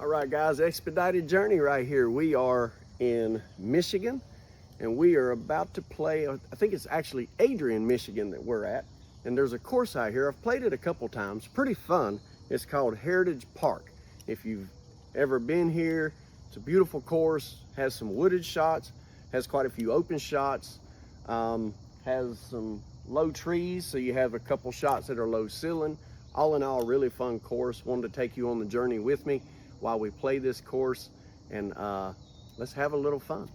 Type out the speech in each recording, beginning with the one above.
All right, guys, expedited journey right here. We are in Michigan, and we are about to play, I think it's actually Adrain, Michigan that we're at. And there's a course out here. I've played it a couple times, pretty fun. It's called Heritage Park. If you've ever been here, it's a beautiful course, has some wooded shots, has quite a few open shots, has some low trees, so you have a couple shots that are low ceiling. All in all, really fun course. Wanted to take you on the journey with me while we play this course, and let's have a little fun.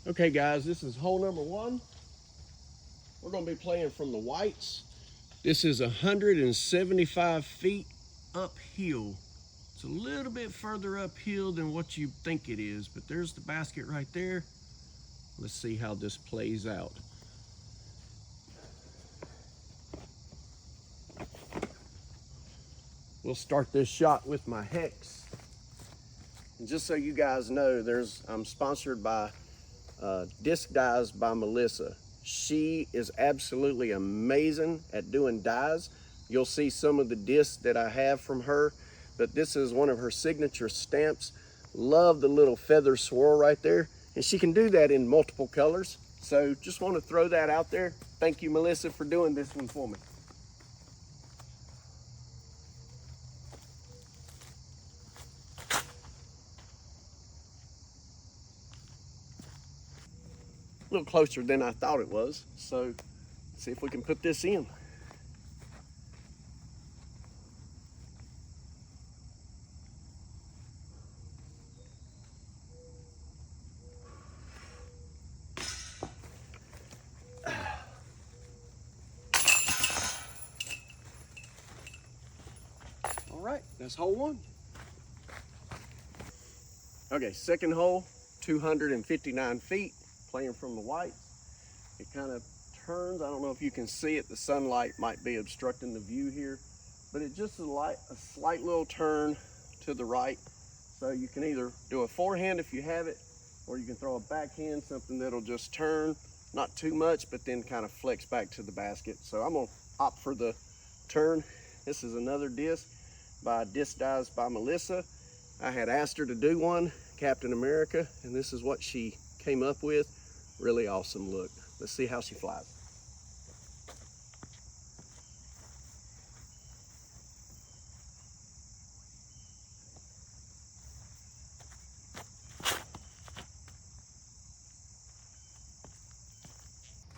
Okay guys, this is hole number one. We're gonna be playing from the whites. This is 175 feet uphill. It's a little bit further uphill than what you think it is, but there's the basket right there. Let's see how this plays out. We'll start this shot with my hex. And just so you guys know, I'm sponsored by Disc Dies by Melissa. She is absolutely amazing at doing dies. You'll see some of the discs that I have from her, but this is one of her signature stamps. Love the little feather swirl right there. And she can do that in multiple colors. So just want to throw that out there. Thank you, Melissa, for doing this one for me. A little closer than I thought it was. So let's see if we can put this in. All right, that's hole one. Okay, second hole, 259 feet. Playing from the whites. It kind of turns. I don't know if you can see it. The sunlight might be obstructing the view here, but it just is a slight little turn to the right. So you can either do a forehand if you have it, or you can throw a backhand, something that'll just turn, not too much, but then kind of flex back to the basket. So I'm gonna opt for the turn. This is another disc by Disc Dies by Melissa. I had asked her to do one, Captain America, and this is what she came up with. Really awesome look. Let's see how she flies.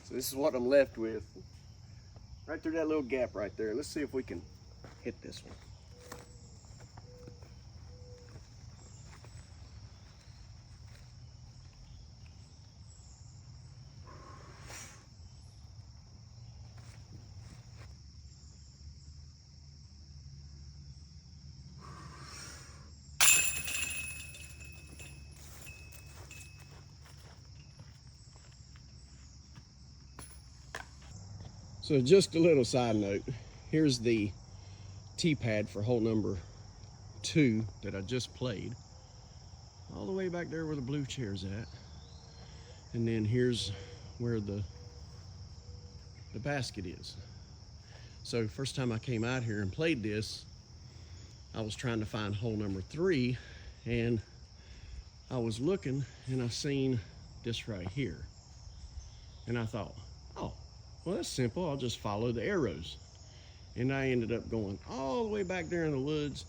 So this is what I'm left with. Right through that little gap right there. Let's see if we can hit this one. So just a little side note, here's the tee pad for hole number 2 that I just played. All the way back there where the blue chair's at. And then here's where the basket is. So first time I came out here and played this, I was trying to find hole number 3, and I was looking and I seen this right here. And I thought, oh, well, that's simple. I'll just follow the arrows. And I ended up going all the way back there in the woods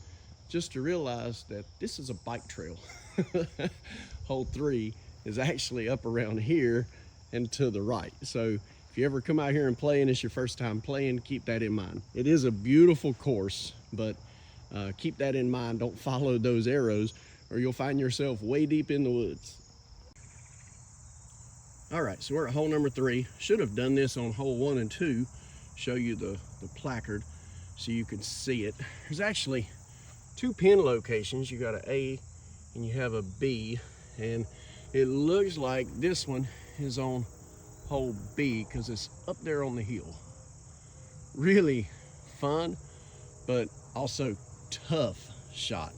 just to realize that this is a bike trail. Hole 3 is actually up around here and to the right. So if you ever come out here and play and it's your first time playing, keep that in mind. It is a beautiful course, but keep that in mind. Don't follow those arrows or you'll find yourself way deep in the woods. All right, so we're at hole number 3. Should have done this on hole 1 and 2, show you the placard so you can see it. There's actually 2 pin locations. You got an A and you have a B, and it looks like this one is on hole B because it's up there on the hill. Really fun, but also tough shot.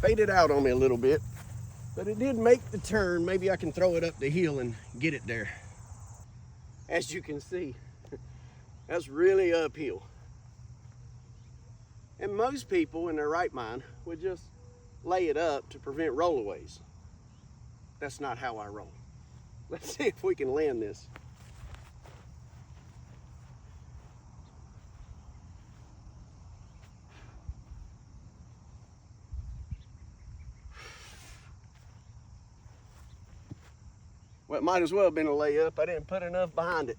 Faded out on me a little bit. but it did make the turn. Maybe I can throw it up the hill and get it there. As you can see, that's really uphill. And most people in their right mind would just lay it up to prevent rollaways. That's not how I roll. Let's see if we can land this. Well, it might as well have been a layup. I didn't put enough behind it.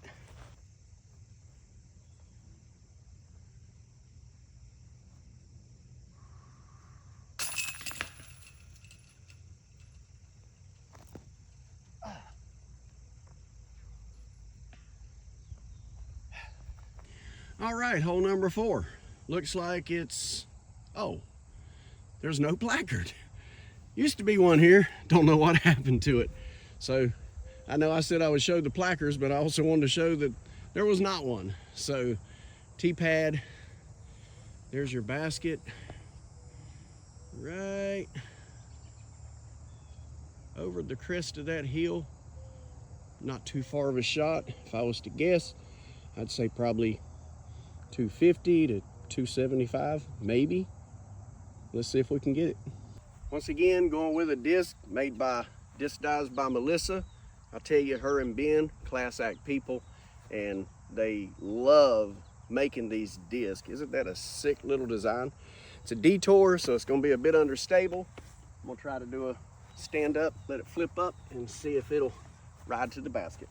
All right, hole number 4. Looks like it's, oh, there's no placard. Used to be one here. Don't know what happened to it. So I know I said I would show the placards, but I also wanted to show that there was not one. So T-pad, there's your basket, right over the crest of that hill. Not too far of a shot. If I was to guess, I'd say probably 250 to 275, maybe. Let's see if we can get it. Once again, going with a disc made by Disc Dives by Melissa. I tell you, her and Ben, class act people, and they love making these discs. Isn't that a sick little design? It's a detour, so it's gonna be a bit understable. I'm gonna try to do a stand up, let it flip up, and see if it'll ride to the basket.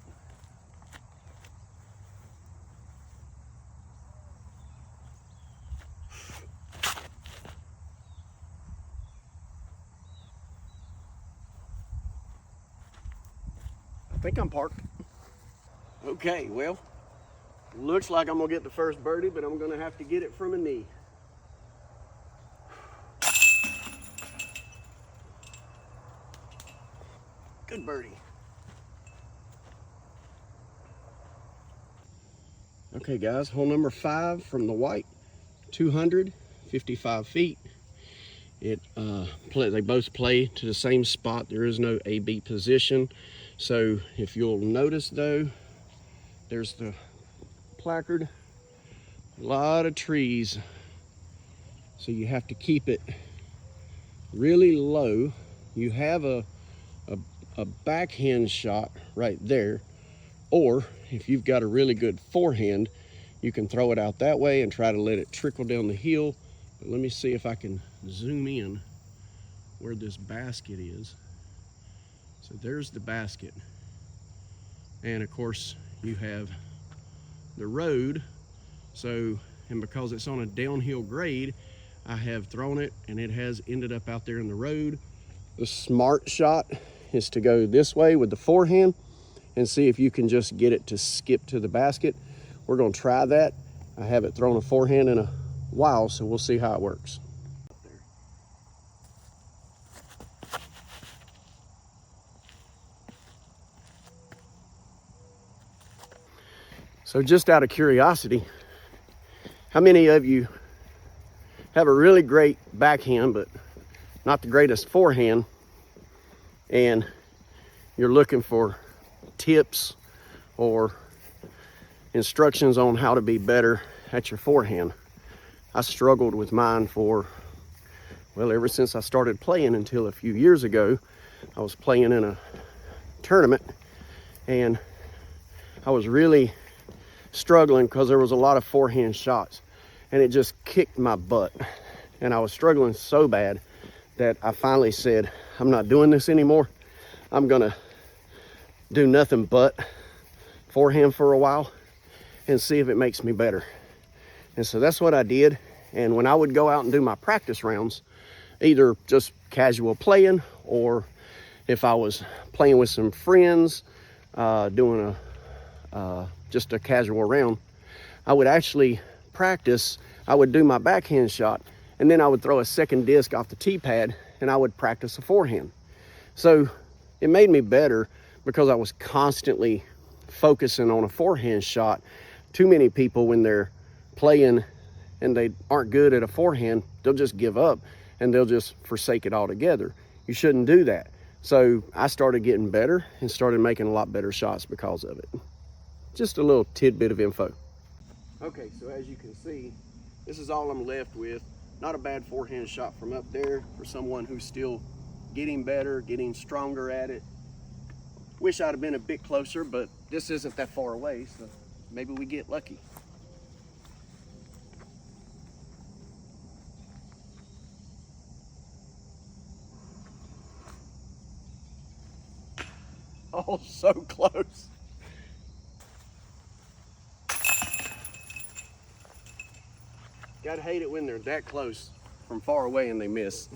I think I'm parked. Okay, well, looks like I'm gonna get the first birdie, but I'm gonna have to get it from a knee. Good birdie. Okay guys, hole number 5 from the white, 255 feet. They both play to the same spot. There is no A-B position. So if you'll notice though, there's the placard, a lot of trees. So you have to keep it really low. You have a backhand shot right there, or if you've got a really good forehand, you can throw it out that way and try to let it trickle down the hill. But let me see if I can zoom in where this basket is. So there's the basket. And of course you have the road. So, and because it's on a downhill grade, I have thrown it and it has ended up out there in the road. The smart shot is to go this way with the forehand and see if you can just get it to skip to the basket. We're gonna try that. I haven't thrown a forehand in a while, so we'll see how it works. So just out of curiosity, how many of you have a really great backhand, but not the greatest forehand, and you're looking for tips or instructions on how to be better at your forehand? I struggled with mine for, well, ever since I started playing until a few years ago. I was playing in a tournament and I was really struggling because there was a lot of forehand shots and it just kicked my butt. And I was struggling so bad that I finally said, I'm not doing this anymore. I'm gonna do nothing but forehand for a while and see if it makes me better. And so that's what I did. And when I would go out and do my practice rounds, either just casual playing, or if I was playing with some friends, doing just a casual round, I would actually practice. I would do my backhand shot, and then I would throw a second disc off the tee pad, and I would practice a forehand. So it made me better because I was constantly focusing on a forehand shot. Too many people, when they're playing and they aren't good at a forehand, they'll just give up and they'll just forsake it altogether. You shouldn't do that. So I started getting better and started making a lot better shots because of it. Just a little tidbit of info. Okay, so as you can see, this is all I'm left with. Not a bad forehand shot from up there for someone who's still getting better, getting stronger at it. Wish I'd have been a bit closer, but this isn't that far away, so maybe we get lucky. Oh, so close. Gotta hate it when they're that close from far away and they miss.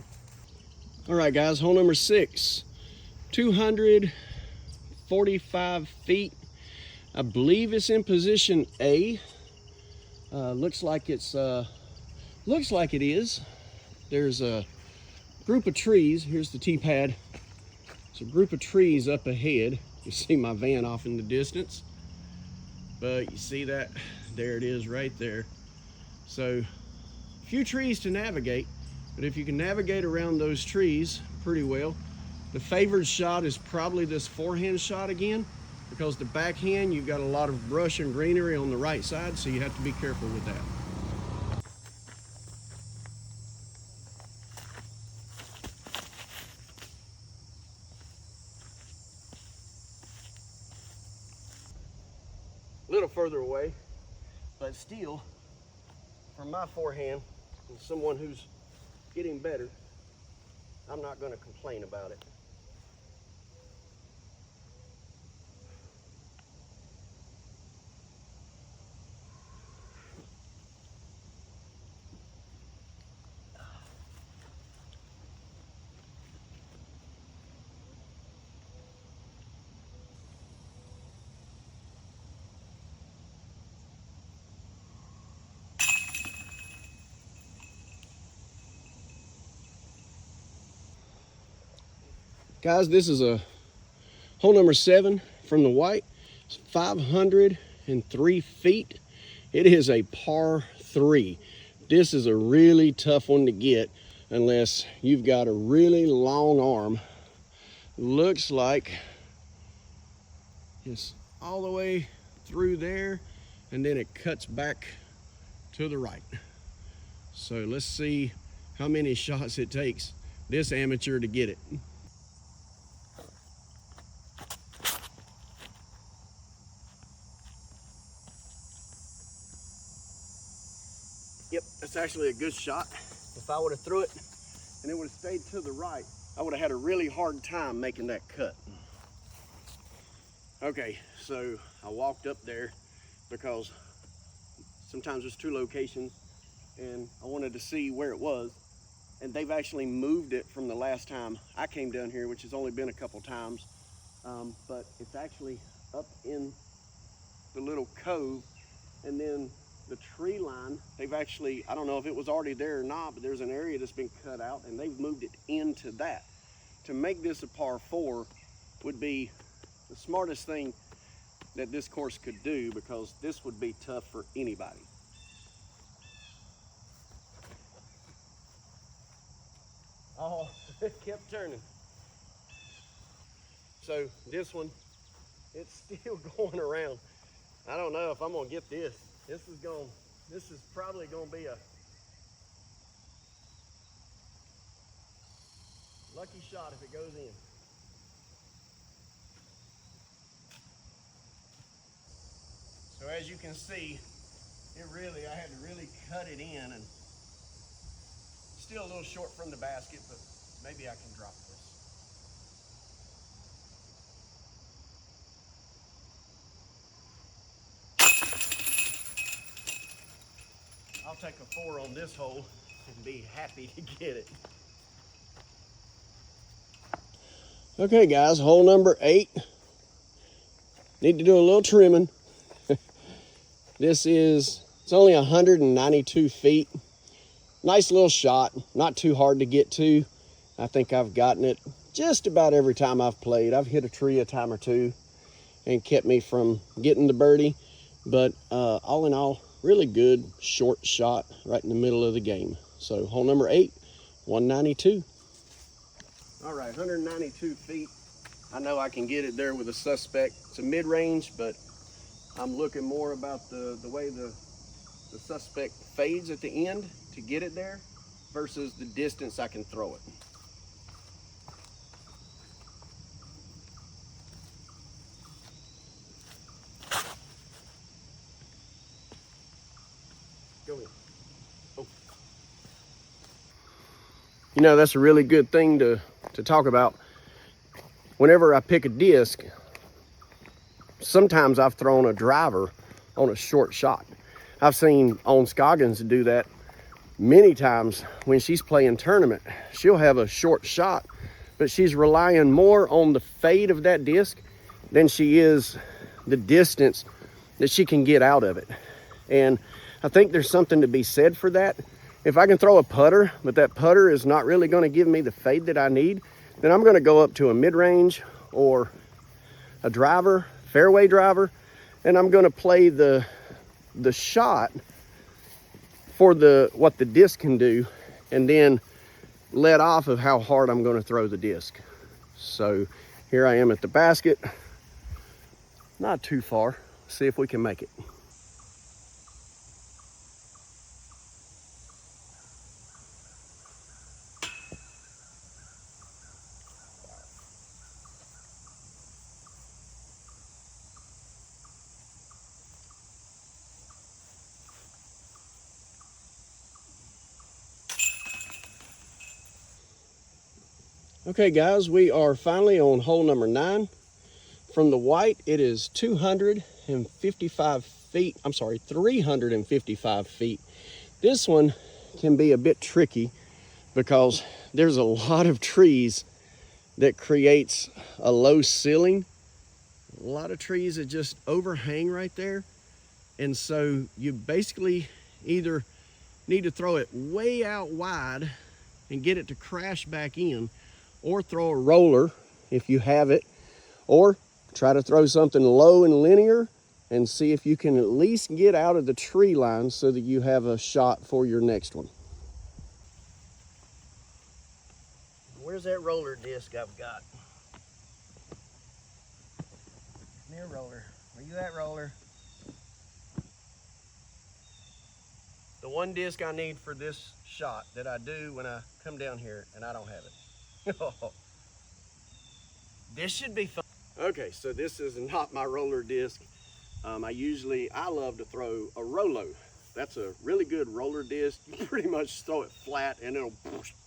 All right, guys, hole number 6, 245 feet. I believe it's in position A. Looks like it is. There's a group of trees. Here's the tee pad. It's a group of trees up ahead. You see my van off in the distance, but you see that? There it is right there. So a few trees to navigate, but if you can navigate around those trees pretty well, the favored shot is probably this forehand shot again, because the backhand, you've got a lot of brush and greenery on the right side, so you have to be careful with that. A little further away, but still, from my forehand, and someone who's getting better, I'm not going to complain about it. Guys, this is a hole number 7 from the white. It's 503 feet. It is a par 3. This is a really tough one to get unless you've got a really long arm. Looks like it's all the way through there, and then it cuts back to the right. So let's see how many shots it takes this amateur to get it. Yep, that's actually a good shot. If I would have threw it and it would have stayed to the right, I would have had a really hard time making that cut. Okay, so I walked up there because sometimes there's 2 locations and I wanted to see where it was. And they've actually moved it from the last time I came down here, which has only been a couple times. But it's actually up in the little cove, and then the tree line, they've actually, I don't know if it was already there or not, but there's an area that's been cut out and they've moved it into that. To make this a par 4 would be the smartest thing that this course could do, because this would be tough for anybody. Oh, it kept turning. So this one, it's still going around. I don't know if I'm gonna get this. This is probably gonna be a lucky shot if it goes in. So as you can see, I had to really cut it in, and still a little short from the basket, but maybe I can drop this. I'll take a 4 on this hole and be happy to get it. Okay guys, hole number 8. Need to do a little trimming. It's only 192 feet. Nice little shot, not too hard to get to. I think I've gotten it just about every time I've played. I've hit a tree a time or two and kept me from getting the birdie. But all in all, really good short shot right in the middle of the game. So hole number 8, 192. All right, 192 feet. I know I can get it there with a suspect. It's a mid-range, but I'm looking more about the way the suspect fades at the end to get it there versus the distance I can throw it. Go ahead. Oh. You know, that's a really good thing to talk about. Whenever I pick a disc, sometimes I've thrown a driver on a short shot. I've seen on Scoggins do that many times when she's playing tournament. She'll have a short shot, but she's relying more on the fade of that disc than she is the distance that she can get out of it. And I think there's something to be said for that. If I can throw a putter, but that putter is not really going to give me the fade that I need, then I'm going to go up to a mid-range or a driver, fairway driver, and I'm going to play the shot for what the disc can do, and then let off of how hard I'm going to throw the disc. So here I am at the basket, not too far. See if we can make it. Okay guys, we are finally on hole number 9. From the white, it is 255 feet. I'm sorry, 355 feet. This one can be a bit tricky because there's a lot of trees that creates a low ceiling. A lot of trees that just overhang right there. And so you basically either need to throw it way out wide and get it to crash back in, or throw a roller if you have it, or try to throw something low and linear and see if you can at least get out of the tree line so that you have a shot for your next one. Where's that roller disc I've got? Come here, roller. Where you at, roller? The one disc I need for this shot that I do when I come down here, and I don't have it. This should be fun. Okay, so this is not my roller disc. I love to throw a Rolo. That's a really good roller disc. You pretty much throw it flat and it'll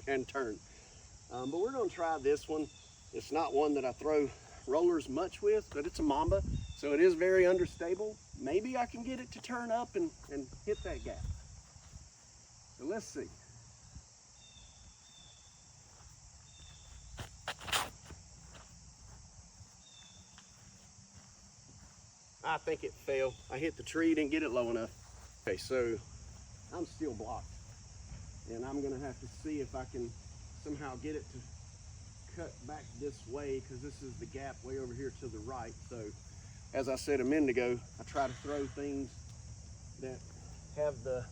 and turn. But we're gonna try this one. It's not one that I throw rollers much with, but it's a Mamba, so it is very understable. Maybe I can get it to turn up and hit that gap. So let's see. I think it fell. I hit the tree, didn't get it low enough. Okay, so I'm still blocked. And I'm gonna have to see if I can somehow get it to cut back this way, because this is the gap way over here to the right. So as I said a minute ago, I try to throw things that have the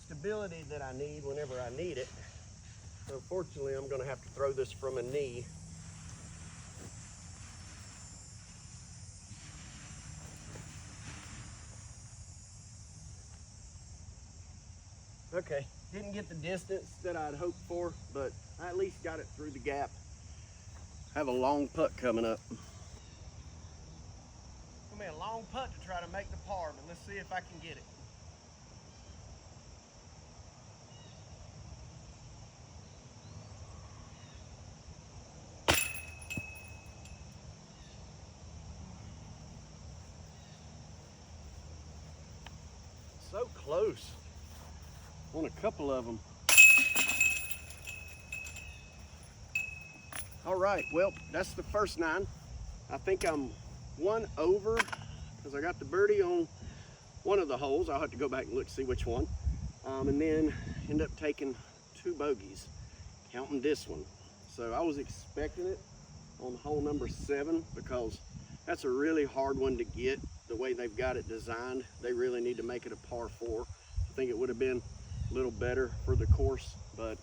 stability that I need whenever I need it. Unfortunately, I'm gonna have to throw this from a knee. Okay, didn't get the distance that I'd hoped for, but I at least got it through the gap. I have a long putt coming up. It's gonna be a long putt to try to make the par, but let's see if I can get it. So close on a couple of them. All right, well, that's the first 9. I think I'm 1 over because I got the birdie on one of the holes. I'll have to go back and look to see which one. And then end up taking 2 bogeys, counting this one. So I was expecting it on hole number 7 because that's a really hard one to get. The way they've got it designed, they really need to make it a par 4. I think it would have been a little better for the course, but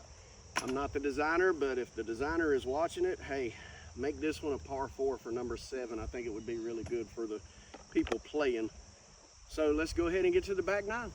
I'm not the designer, but if the designer is watching it, hey, make this one a par 4 for number 7. I think it would be really good for the people playing. So let's go ahead and get to the back 9.